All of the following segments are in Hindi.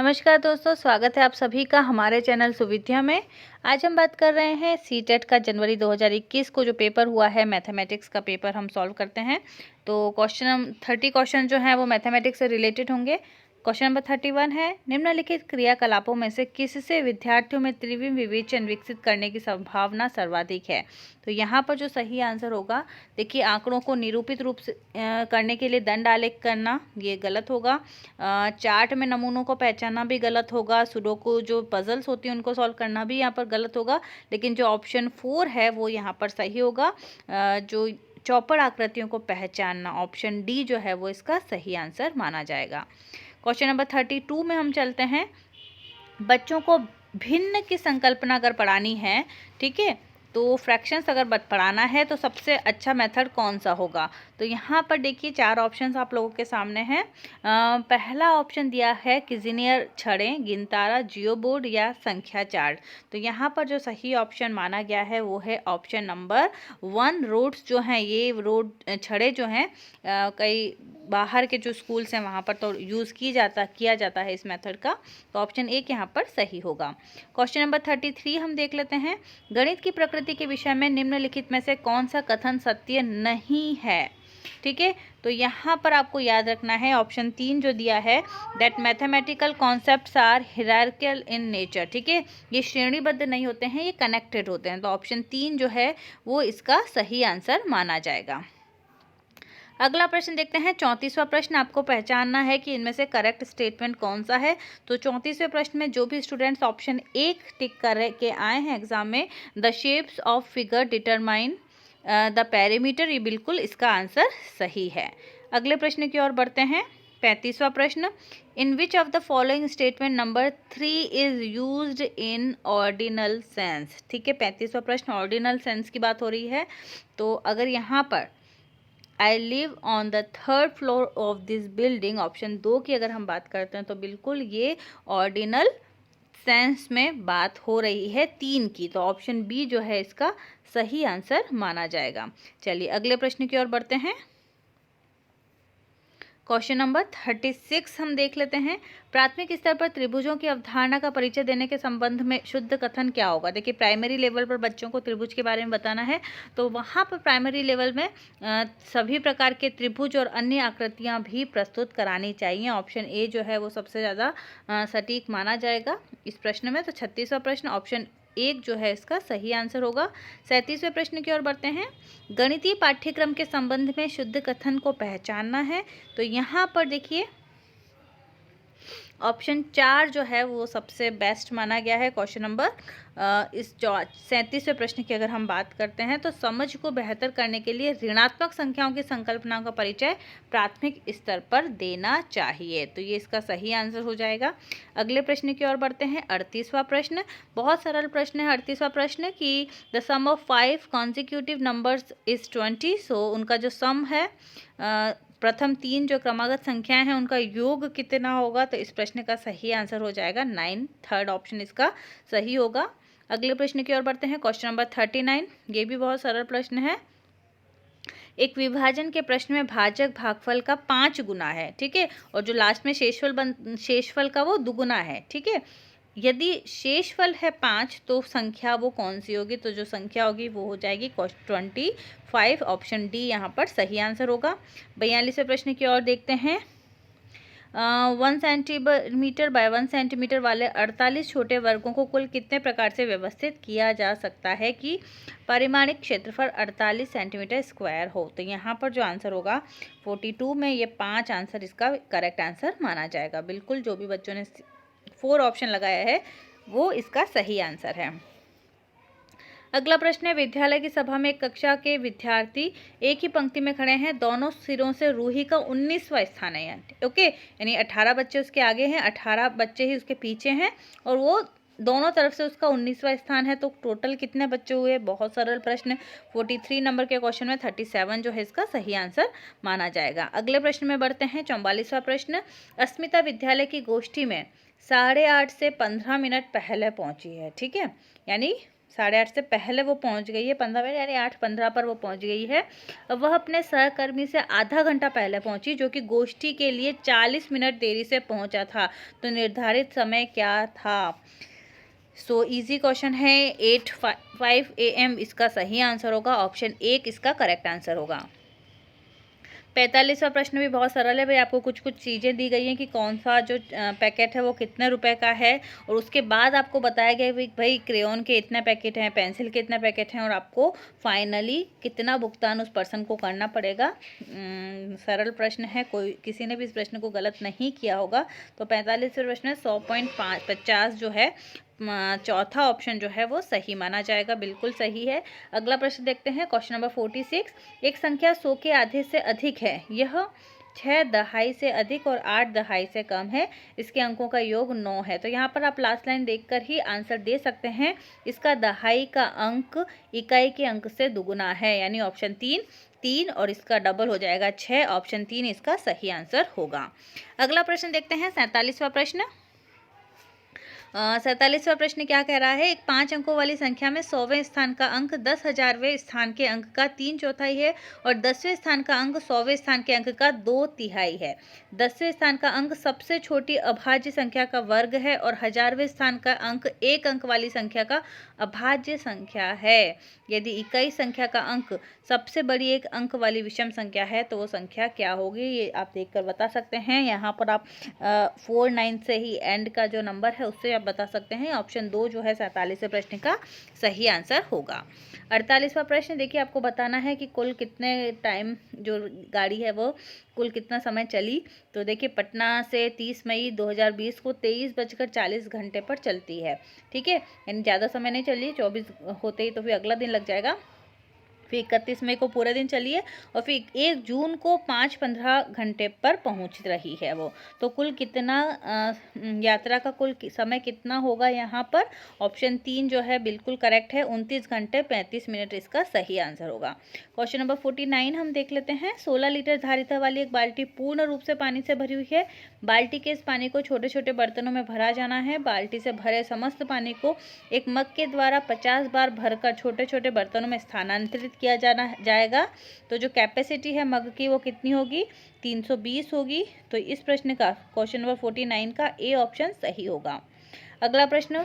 नमस्कार दोस्तों, स्वागत है आप सभी का हमारे चैनल सुविद्या में। आज हम बात कर रहे हैं सीटेट का जनवरी 2021 को जो पेपर हुआ है, मैथमेटिक्स का पेपर हम सॉल्व करते हैं। तो 30 क्वेश्चन जो हैं वो मैथमेटिक्स से रिलेटेड होंगे। क्वेश्चन नंबर 31 है, निम्नलिखित क्रियाकलापों में से किससे विद्यार्थियों में त्रिविम विवेचन विकसित करने की संभावना सर्वाधिक है। तो यहाँ पर जो सही आंसर होगा, देखिए आंकड़ों को निरूपित रूप से करने के लिए दंड आलेख करना ये गलत होगा। चार्ट में नमूनों को पहचानना भी गलत होगा। सुडोकू जो पजल्स होती हैं उनको सॉल्व करना भी यहाँ पर गलत होगा। लेकिन जो ऑप्शन 4 है वो यहाँ पर सही होगा। जो चौपड़ आकृतियों को पहचानना, ऑप्शन डी जो है वो इसका सही आंसर माना जाएगा। क्वेश्चन नंबर 32 में हम चलते हैं। बच्चों को भिन्न की संकल्पना अगर पढ़ानी है, ठीक है, तो फ्रैक्शंस अगर पढ़ाना है तो सबसे अच्छा मेथड कौन सा होगा। तो यहाँ पर देखिए 4 ऑप्शंस आप लोगों के सामने हैं। पहला ऑप्शन दिया है किजिनियर छड़ें, गिनतारा, जियो बोर्ड या संख्या चार्ट। तो यहाँ पर जो सही ऑप्शन माना गया है वो है ऑप्शन नंबर 1। रोड्स जो हैं, ये रोड छड़े जो हैं कई बाहर के जो स्कूल्स हैं वहाँ पर तो यूज़ किया जाता है इस मेथड का। तो ऑप्शन 1 यहाँ पर सही होगा। क्वेश्चन नंबर 33 हम देख लेते हैं। गणित की प्रकृति के विषय में निम्नलिखित में से कौन सा कथन सत्य नहीं है। ठीक है, तो यहाँ पर आपको याद रखना है ऑप्शन 3 जो दिया है, that mathematical concepts are hierarchical in nature. ठीक है, ये श्रेणीबद्ध नहीं होते हैं, ये कनेक्टेड होते हैं। तो ऑप्शन 3 जो है वो इसका सही आंसर माना जाएगा। अगला प्रश्न देखते हैं। 34वां प्रश्न, आपको पहचानना है कि इनमें से करेक्ट स्टेटमेंट कौन सा है। तो 34वें प्रश्न में जो भी स्टूडेंट्स ऑप्शन 1 टिक कर के आए हैं एग्जाम में, the shapes of figure determine the perimeter, ये बिल्कुल इसका आंसर सही है। अगले प्रश्न की ओर बढ़ते हैं। 35वां प्रश्न, in which of the following statement number 3 is used in ordinal sense. ठीक है, 35वां प्रश्न ऑर्डिनल सेंस की बात हो रही है। तो अगर यहाँ पर I live on the 3rd floor of this building, option 2 की अगर हम बात करते हैं तो बिल्कुल ये ऑर्डिनल सेंस में बात हो रही है 3 की। तो ऑप्शन बी जो है इसका सही आंसर माना जाएगा। चलिए अगले प्रश्न की ओर बढ़ते हैं। क्वेश्चन नंबर 36 हम देख लेते हैं। प्राथमिक स्तर पर त्रिभुजों की अवधारणा का परिचय देने के संबंध में शुद्ध कथन क्या होगा। देखिए प्राइमरी लेवल पर बच्चों को त्रिभुज के बारे में बताना है, तो वहाँ पर प्राइमरी लेवल में सभी प्रकार के त्रिभुज और अन्य आकृतियाँ भी प्रस्तुत करानी चाहिए। ऑप्शन ए जो है वो सबसे ज़्यादा सटीक माना जाएगा इस प्रश्न में। तो 36वां प्रश्न ऑप्शन 1 जो है इसका सही आंसर होगा। 37वें प्रश्न की ओर बढ़ते हैं। गणितीय पाठ्यक्रम के संबंध में शुद्ध कथन को पहचानना है। तो यहाँ पर देखिए ऑप्शन 4 जो है वो सबसे बेस्ट माना गया है। क्वेश्चन नंबर इस 37वें प्रश्न की अगर हम बात करते हैं, तो समझ को बेहतर करने के लिए ऋणात्मक संख्याओं की संकल्पना का परिचय प्राथमिक स्तर पर देना चाहिए। तो ये इसका सही आंसर हो जाएगा। अगले प्रश्न की ओर बढ़ते हैं। 38वां प्रश्न बहुत सरल प्रश्न है। 38वां प्रश्न कि the sum of 5 consecutive numbers is 20। सो उनका जो सम है, प्रथम 3 जो क्रमागत संख्याएं हैं उनका योग कितना होगा। तो इस प्रश्न का सही आंसर हो जाएगा 9। 3rd ऑप्शन इसका सही होगा। अगले प्रश्न की ओर बढ़ते हैं। क्वेश्चन नंबर 39, ये भी बहुत सरल प्रश्न है। एक विभाजन के प्रश्न में भाजक भागफल का 5 गुना है, ठीक है, और जो लास्ट में शेषफल का वो दुगुना है। ठीक है, यदि शेषफल है 5 तो संख्या वो कौन सी होगी। तो जो संख्या होगी वो हो जाएगी 25। ऑप्शन डी यहाँ पर सही आंसर होगा। 42वें प्रश्न की ओर देखते हैं। 1 सेंटीमीटर बाय 1 सेंटीमीटर वाले 48 छोटे वर्गों को कुल कितने प्रकार से व्यवस्थित किया जा सकता है कि परिमाणिक क्षेत्रफल 48 सेंटीमीटर स्क्वायर हो। तो यहाँ पर जो आंसर होगा 42 में ये 5 आंसर इसका करेक्ट आंसर माना जाएगा। बिल्कुल जो भी बच्चों ने 4 ऑप्शन लगाया है वो इसका सही आंसर है। अगला प्रश्न है। विद्यालय की सभा में एक कक्षा के विद्यार्थी एक ही पंक्ति में खड़े हैं। दोनों सिरों से रूही का 19वां स्थान है यहाँ, ओके, यानी 18 बच्चे उसके आगे हैं, 18 बच्चे ही उसके पीछे हैं, और वो दोनों तरफ से उसका 19वां स्थान है। तो टोटल कितने बच्चे हुए। बहुत सरल प्रश्न। 43 नंबर के क्वेश्चन में 37 जो है इसका सही आंसर माना जाएगा। अगले प्रश्न में बढ़ते हैं। 44वां प्रश्न, अस्मिता विद्यालय की गोष्ठी में 8:30 से 15 मिनट पहले पहुंची है। ठीक है, यानी 8:30 से पहले वो पहुंच गई है, 15 मिनट यानी 8:15 पर वो पहुंच गई है। अब वह अपने सहकर्मी से आधा घंटा पहले पहुंची, जो कि गोष्ठी के लिए 40 मिनट देरी से पहुंचा था। तो निर्धारित समय क्या था? सो इजी क्वेश्चन है। 8:05 AM इसका सही आंसर होगा। ऑप्शन 1 इसका करेक्ट आंसर होगा। 45वां प्रश्न भी बहुत सरल है भाई। आपको कुछ कुछ चीज़ें दी गई हैं कि कौन सा जो पैकेट है वो कितने रुपए का है, और उसके बाद आपको बताया गया है भाई क्रेयॉन के इतने पैकेट हैं, पेंसिल के इतने पैकेट हैं, और आपको फाइनली कितना भुगतान उस पर्सन को करना पड़ेगा। सरल प्रश्न है, कोई किसी ने भी इस प्रश्न को गलत नहीं किया होगा। तो 45वें प्रश्न में 100.50 जो है चौथा ऑप्शन जो है वो सही माना जाएगा, बिल्कुल सही है। अगला प्रश्न देखते हैं, क्वेश्चन नंबर 46। एक संख्या 100 के आधे से अधिक है, यह 6 दहाई से अधिक और 8 दहाई से कम है, इसके अंकों का योग 9 है। तो यहाँ पर आप लास्ट लाइन देखकर ही आंसर दे सकते हैं। इसका दहाई का अंक इकाई के अंक से दुगुना है, यानी ऑप्शन 3 और इसका डबल हो जाएगा 6। ऑप्शन 3 इसका सही आंसर होगा। अगला प्रश्न देखते हैं, 47वां प्रश्न। 47वां प्रश्न क्या कह रहा है? एक 5 अंकों वाली संख्या में 100वें स्थान का अंक 10,000वें स्थान के अंक का 3/4 है, और 10वें स्थान का अंक 100वें स्थान के अंक का 2/3 है। 10वें स्थान का अंक सबसे छोटी अभाज्य संख्या का वर्ग है, और 1000वें स्थान का अंक एक अंक वाली संख्या का अभाज्य संख्या है। यदि इकाई संख्या का अंक सबसे बड़ी एक अंक वाली विषम संख्या है तो वो संख्या क्या होगी? ये आप देखकर बता सकते हैं। यहाँ पर आप 49 से ही एंड का जो नंबर है उससे आप बता सकते हैं। ऑप्शन 2 जो है 47वें प्रश्न का सही आंसर होगा। 48वां प्रश्न देखिए, आपको बताना है कि कुल कितने टाइम जो गाड़ी है वो कुल कितना समय चली। तो देखिए, पटना से 30 मई 2020 को 23:40 पर चलती है। ठीक है, यानी ज़्यादा समय नहीं चली, 24 होते ही तो फिर अगला दिन लग जाएगा। फिर 31 मई को पूरे दिन चली है, और फिर 1 जून को 5:15 पर पहुंच रही है वो। तो कुल कितना यात्रा का कुल समय कितना होगा यहाँ पर? ऑप्शन 3 जो है बिल्कुल करेक्ट है, 29 घंटे 35 मिनट इसका सही आंसर होगा। क्वेश्चन नंबर 49 हम देख लेते हैं। 16 लीटर धारिता वाली एक बाल्टी पूर्ण रूप से पानी से भरी हुई है। बाल्टी के इस पानी को छोटे छोटे बर्तनों में भरा जाना है। बाल्टी से भरे समस्त पानी को एक मग के द्वारा 50 बार भरकर छोटे छोटे बर्तनों में स्थानांतरित किया जाएगा। तो जो कैपेसिटी है मग की वो कितनी होगी? 320 होगी। तो इस प्रश्न का क्वेश्चन नंबर 49 का ए ऑप्शन सही होगा। अगला प्रश्न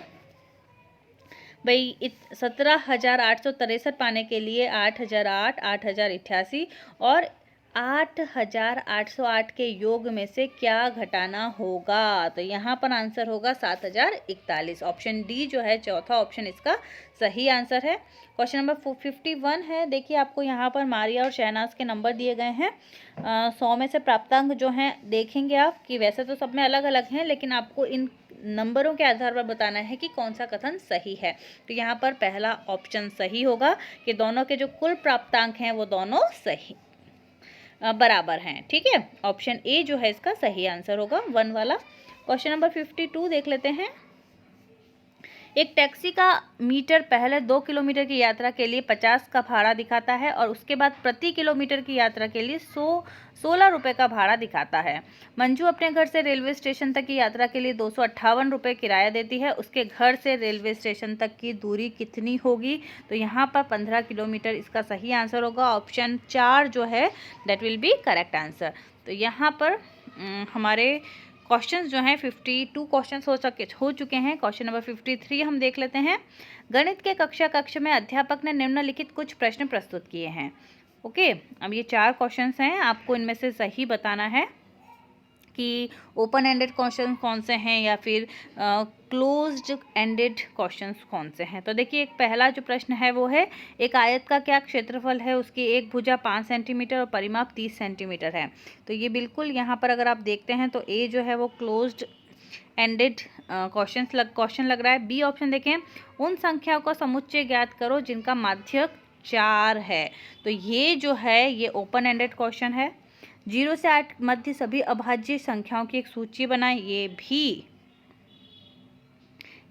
भाई, 17,863 पाने के लिए 8,008, 8,088 और 8,808 के योग में से क्या घटाना होगा? तो यहाँ पर आंसर होगा 7,041। ऑप्शन डी जो है चौथा ऑप्शन इसका सही आंसर है। क्वेश्चन नंबर 51 है। देखिए, आपको यहाँ पर मारिया और शहनाज के नंबर दिए गए हैं। 100 में से प्राप्तांक जो हैं देखेंगे आप कि वैसे तो सब में अलग अलग हैं, लेकिन आपको इन नंबरों के आधार पर बताना है कि कौन सा कथन सही है। तो यहाँ पर पहला ऑप्शन सही होगा कि दोनों के जो कुल प्राप्तांक हैं वो दोनों सही बराबर हैं। ठीक है, ऑप्शन ए जो है इसका सही आंसर होगा, 1 वाला। क्वेश्चन नंबर 52 देख लेते हैं। एक टैक्सी का मीटर पहले 2 किलोमीटर की यात्रा के लिए 50 का भाड़ा दिखाता है, और उसके बाद प्रति किलोमीटर की यात्रा के लिए 16 रुपये का भाड़ा दिखाता है। मंजू अपने घर से रेलवे स्टेशन तक की यात्रा के लिए 258 रुपये किराया देती है। उसके घर से रेलवे स्टेशन तक की दूरी कितनी होगी? तो यहाँ पर 15 किलोमीटर इसका सही आंसर होगा। ऑप्शन 4 जो है that will be correct answer. तो यहाँ पर हमारे क्वेश्चंस जो हैं 52 क्वेश्चंस हो चुके हैं। क्वेश्चन नंबर 53 हम देख लेते हैं। गणित के कक्ष में अध्यापक ने निम्नलिखित कुछ प्रश्न प्रस्तुत किए हैं। ओके, अब ये 4 क्वेश्चंस हैं, आपको इनमें से सही बताना है कि ओपन एंडेड क्वेश्चन कौन से हैं या फिर क्लोज्ड एंडेड क्वेश्चंस कौन से हैं। तो देखिए, एक पहला जो प्रश्न है वो है, एक आयत का क्या क्षेत्रफल है? उसकी एक भुजा 5 सेंटीमीटर और परिमाप 30 सेंटीमीटर है। तो ये बिल्कुल यहाँ पर अगर आप देखते हैं तो ए जो है वो क्लोज्ड एंडेड क्वेश्चन लग रहा है। बी ऑप्शन देखें, उन संख्याओं का समुच्चय ज्ञात करो जिनका माध्यक 4 है। तो ये जो है ये ओपन एंडेड क्वेश्चन है। 0 से 8 मध्य सभी अभाज्य संख्याओं की एक सूची बनाएं, ये भी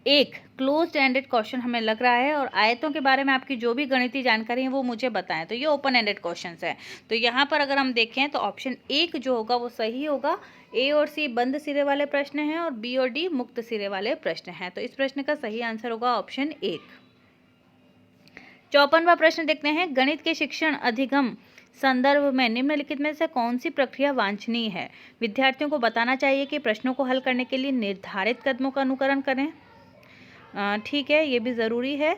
एक क्लोज्ड एंडेड क्वेश्चन हमें लग रहा है। और आयतों के बारे में आपकी जो भी गणितीय जानकारी है वो मुझे बताएं। तो ये ओपन एंडेड क्वेश्चंस है। तो यहाँ पर अगर हम देखें तो ऑप्शन 1 जो होगा वो सही होगा। ए और सी बंद सिरे वाले प्रश्न हैं और बी और डी मुक्त सिरे वाले प्रश्न हैं। तो इस प्रश्न का सही आंसर होगा ऑप्शन 1। 54वां प्रश्न देखते हैं, गणित के शिक्षण अधिगम संदर्भ में निम्नलिखित में से कौन सी प्रक्रिया वांछनीय है? विद्यार्थियों को बताना चाहिए कि प्रश्नों को हल करने के लिए निर्धारित कदमों का अनुकरण करें। ठीक है, ये भी ज़रूरी है।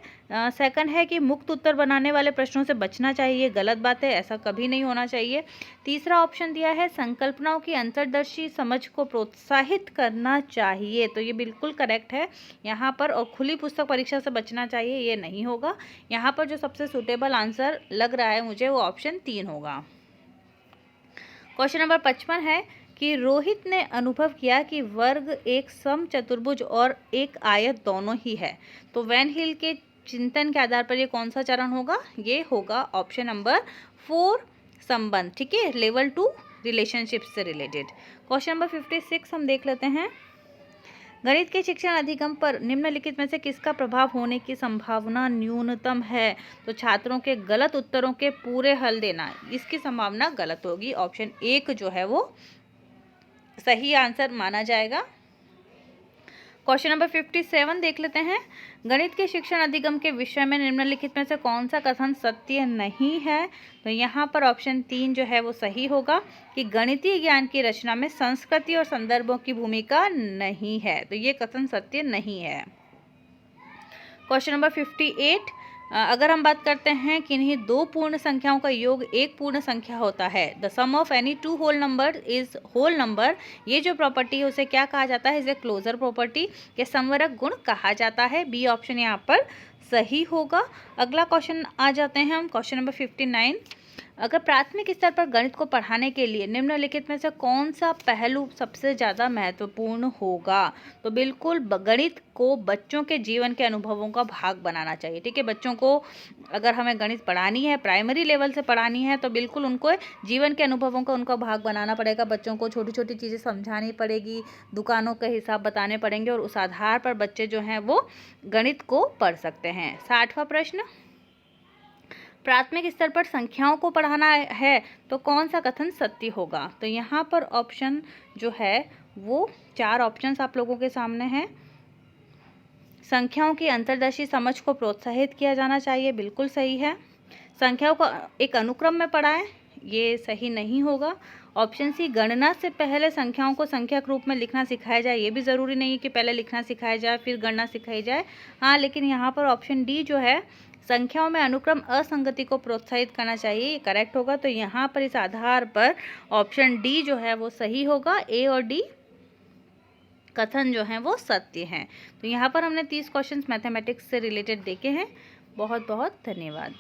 सेकंड है कि मुक्त उत्तर बनाने वाले प्रश्नों से बचना चाहिए, गलत बात है, ऐसा कभी नहीं होना चाहिए। तीसरा ऑप्शन दिया है, संकल्पनाओं की अंतर्दर्शी समझ को प्रोत्साहित करना चाहिए, तो ये बिल्कुल करेक्ट है यहाँ पर। और खुली पुस्तक परीक्षा से बचना चाहिए, ये नहीं होगा। यहाँ पर जो सबसे सूटेबल आंसर लग रहा है मुझे वो ऑप्शन 3 होगा। क्वेश्चन नंबर 55 है कि रोहित ने अनुभव किया कि वर्ग एक समचतुर्भुज और एक आयत दोनों ही है, तो वैन हिल के चिंतन के आधार पर ये कौन सा चरण होगा? ये होगा ऑप्शन नंबर 4, संबंध। ठीक है, लेवल 2 रिलेशनशिप से रिलेटेड। क्वेश्चन नंबर 56 हम देख लेते हैं, गणित के शिक्षण अधिगम पर निम्नलिखित में से किसका प्रभाव होने की संभावना न्यूनतम है? तो छात्रों के गलत उत्तरों के पूरे हल देना, इसकी संभावना गलत होगी। ऑप्शन 1 जो है वो सही आंसर माना जाएगा। क्वेश्चन नंबर 57 देख लेते हैं, गणित के शिक्षण अधिगम के विषय में निम्नलिखित में से कौन सा कथन सत्य नहीं है? तो यहाँ पर ऑप्शन 3 जो है वो सही होगा कि गणितीय ज्ञान की रचना में संस्कृति और संदर्भों की भूमिका नहीं है, तो ये कथन सत्य नहीं है। क्वेश्चन नंबर 58, अगर हम बात करते हैं कि इन्हीं दो पूर्ण संख्याओं का योग एक पूर्ण संख्या होता है, the sum of any two whole number is whole number, ये जो प्रॉपर्टी है उसे क्या कहा जाता है? इसे क्लोजर प्रॉपर्टी या संवरक गुण कहा जाता है। बी ऑप्शन यहाँ पर सही होगा। अगला क्वेश्चन आ जाते हैं हम, क्वेश्चन नंबर 59, अगर प्राथमिक स्तर पर गणित को पढ़ाने के लिए निम्नलिखित में से कौन सा पहलू सबसे ज़्यादा महत्वपूर्ण होगा? तो बिल्कुल गणित को बच्चों के जीवन के अनुभवों का भाग बनाना चाहिए। ठीक है, बच्चों को अगर हमें गणित पढ़ानी है, प्राइमरी लेवल से पढ़ानी है, तो बिल्कुल उनको जीवन के अनुभवों का उनका भाग बनाना पड़ेगा। बच्चों को छोटी छोटी चीज़ें समझानी पड़ेगी, दुकानों के हिसाब बताने पड़ेंगे, और उस आधार पर बच्चे जो हैं वो गणित को पढ़ सकते हैं। 60वां प्रश्न, प्राथमिक स्तर पर संख्याओं को पढ़ाना है तो कौन सा कथन सत्य होगा? तो यहाँ पर ऑप्शन जो है वो 4 ऑप्शंस आप लोगों के सामने हैं। संख्याओं की अंतर्दर्शी समझ को प्रोत्साहित किया जाना चाहिए, बिल्कुल सही है। संख्याओं को एक अनुक्रम में पढ़ाएं, ये सही नहीं होगा। ऑप्शन सी, गणना से पहले संख्याओं को संख्यक रूप में लिखना सिखाया जाए, ये भी ज़रूरी नहीं है कि पहले लिखना सिखाया जाए फिर गणना सिखाई जाए। हाँ, लेकिन यहाँ पर ऑप्शन डी जो है, संख्याओं में अनुक्रम असंगति को प्रोत्साहित करना चाहिए, ये करेक्ट होगा। तो यहाँ पर इस आधार पर ऑप्शन डी जो है वो सही होगा। ए और डी कथन जो हैं वो सत्य हैं। तो यहाँ पर हमने 30 क्वेश्चंस मैथमेटिक्स से रिलेटेड देखे हैं। बहुत बहुत धन्यवाद।